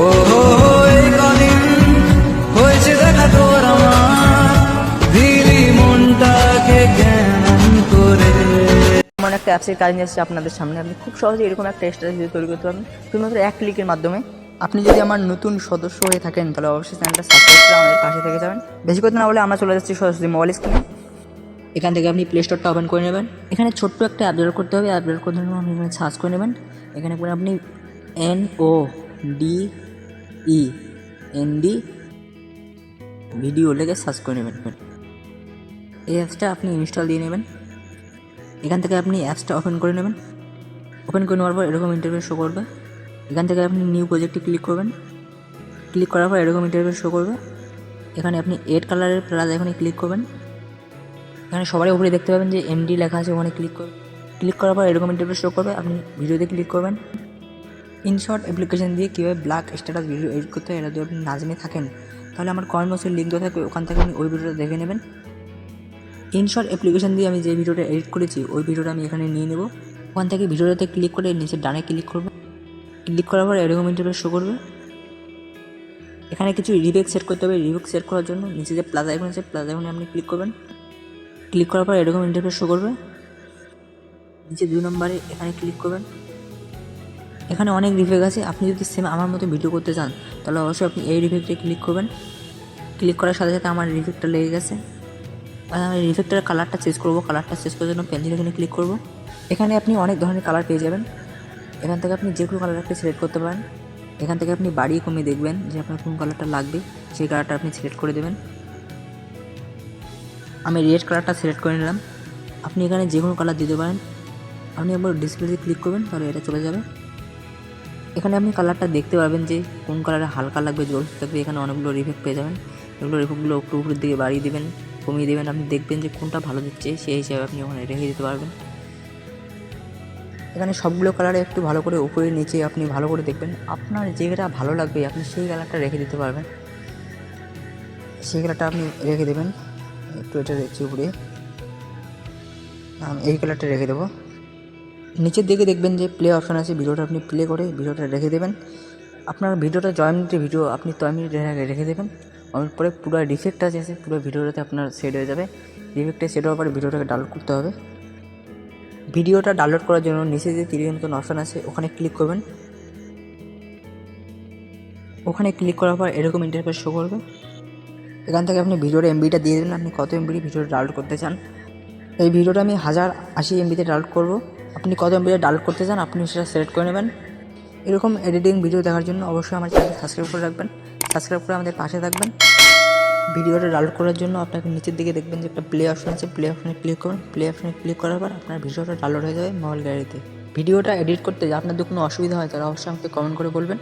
ও এই কদিন হয়েছে দেখা তোর আমার, দিলি মনটাকে কেমন করে। এমন একটা অ্যাপসের কাজ নিয়ে এসেছে আপনাদের সামনে। আপনি খুব সহজে এরকম একটা স্ট্যাটাস ভিডিও তৈরি করতে পারবেন শুধুমাত্র এক ক্লিকের মাধ্যমে। আপনি যদি আমার নতুন সদস্য হয়ে থাকেন তাহলে অবশ্যই চ্যানেলটা সাবস্ক্রাইব করে আমাদের পাশে থেকে যাবেন। বেশি কথা না বলে আমরা চলে যাচ্ছি সরাসরি মোবাইল স্ক্রিনে। এখান থেকে আপনি প্লে স্টোরটা ওপেন করে নেবেন। এখানে ছোট্ট একটা অ্যাপ ডাউনলোড করতে হবে। অ্যাপ ডাউনলোড করতে হবে আপনি এখানে সার্চ করে নেবেন। এখানে পরে আপনি NODE ভিডিও লেগে সার্চ করে নেবেন। এই অ্যাপসটা আপনি ইনস্টল দিয়ে নেবেন। এখান থেকে আপনি অ্যাপসটা ওপেন করে নেবেন। ওপেন করে নেওয়ার পর এরকম ইন্টারফেস শো করবে। এখান থেকে আপনি নিউ প্রজেক্টে ক্লিক করবেন। ক্লিক করার পর এরকম ইন্টারফেস শো করবে। এখানে আপনি এড কালারের প্লাস এখানে ক্লিক করবেন। এখানে সবারই উপরে দেখতে পাবেন যে MD লেখা আছে, ওখানে ক্লিক করবেন। ক্লিক করার পর এরকম ইন্টারফেস শো করবে। আপনি ভিডিওতে ক্লিক করবেন। ইনশর্ট অ্যাপ্লিকেশন দিয়ে কীভাবে ব্ল্যাক স্ট্যাটাস ভিডিও এডিট করতে হয় এটা যদি আপনি না জেনে থাকেন তাহলে আমার কমেন্ট বক্সের লিঙ্ক দেওয়া থাকবে, ওখান থেকে আপনি ওই ভিডিওটা দেখে নেবেন। ইনশর্ট অ্যাপ্লিকেশন দিয়ে আমি যে ভিডিওটা এডিট করেছি ওই ভিডিওটা আমি এখানে নিয়ে নেব। ওখান থেকে ভিডিওটাতে ক্লিক করে নিচে ডানে ক্লিক করব। ক্লিক করার পর এরকম ইন্টারফেস শো করবে। এখানে কিছু রিবেক সেট করতে হবে। রিবেক সেট করার জন্য নিচে যে প্লাস আইকন আছে প্লাস আইকনে আপনি ক্লিক করবেন। ক্লিক করার পর এরকম ইন্টারফেস শো করবে। নিচে 2 নম্বরে এখানে ক্লিক করবেন। এখানে অনেক রিফেক্ট আছে। আপনি যদি সেম আমার মতো ভিডিও করতে চান তাহলে অবশ্যই আপনি এই রিফেক্টে ক্লিক করবেন। ক্লিক করার সাথে সাথে আমার রিফেক্টটা লেগে গেছে। আর আমি রিফেক্টের কালারটা চেঞ্জ করব। কালারটা চেঞ্জ করার জন্য পেন্সিল এখানে ক্লিক করব। এখানে আপনি অনেক ধরনের কালার পেয়ে যাবেন। এখান থেকে আপনি যে কোনো কালার একটা সিলেক্ট করতে পারেন। এখান থেকে আপনি বাড়িয়ে কমিয়ে দেখবেন যে আপনার কোন কালারটা লাগবে, সেই কালারটা আপনি সিলেক্ট করে দেবেন। আমি রেড কালারটা সিলেক্ট করে নিলাম। আপনি এখানে যে কোনো কালার দিতে পারেন। আপনি একবার ডিসপ্লেতে ক্লিক করবেন তাহলে এটা চলে যাবে। এখানে আপনি কালারটা দেখতে পারবেন যে কোন কালারে হালকা লাগবে, জোর থাকবে। এখানে অনেকগুলো রিফেক্ট পেয়ে যাবেন। এগুলো রিফেক্টগুলো একটু উপরের দিকে বাড়িয়ে দেবেন, কমিয়ে দেবেন। আপনি দেখবেন যে কোনটা ভালো দিচ্ছে, সেই হিসাবে আপনি ওখানে রেখে দিতে পারবেন। এখানে সবগুলো কালারে একটু ভালো করে উপরে নিচে আপনি ভালো করে দেখবেন। আপনার যেটা ভালো লাগবে আপনি সেই কালারটা রেখে দিতে পারবেন। সেই কালারটা আপনি রেখে দেবেন। একটু এটা রেখে উপরে এই কালারটা রেখে দেবো। নিচের দিকে দেখবেন যে প্লে অপশান আছে, ভিডিওটা আপনি প্লে করে ভিডিওটা রেখে দেবেন। আপনার ভিডিওটা 6 মিনিটের ভিডিও আপনি 6 মিনিট রেখে দেবেন। অনেক পরে পুরো রিফেক্ট আছে পুরো ভিডিওটাতে আপনার সেট হয়ে যাবে। রিফেক্টে সেট হওয়ার পরে ভিডিওটাকে ডাউনলোড করতে হবে। ভিডিওটা ডাউনলোড করার জন্য নিচে যে তীরের মতন অপশান আছে ওখানে ক্লিক করবেন। ওখানে ক্লিক করার পর এরকম ইন্টারফেস শো করবে। এখান থেকে আপনি ভিডিওর MBটা দিয়ে দেবেন, আপনি কত MB ভিডিওটা ডাউনলোড করতে চান। এই ভিডিওটা আমি 1080 MBতে ডাউনলোড করব। আপনি কত MBতে ডাউনলোড করতে চান আপনি সেটা সিলেক্ট করে নেবেন। এরকম এডিটিং ভিডিও দেখার জন্য অবশ্যই আমার চ্যানেলটি সাবস্ক্রাইব করে রাখবেন। সাবস্ক্রাইব করে আমাদের পাশে থাকবেন। ভিডিওটা ডাউনলোড করার জন্য আপনাকে নিচের দিকে দেখবেন যে একটা প্লে অপশন আছে, প্লে অপশনে ক্লিক করুন। প্লে অপশনে ক্লিক করার পর আপনার ভিডিওটা ডাউনলোড হয়ে যাবে মোবাইল গ্যালারিতে। ভিডিওটা এডিট করতে আপনাদের কোনো অসুবিধা হয় তাহলে অবশ্যই আমাকে কমেন্ট করে বলবেন।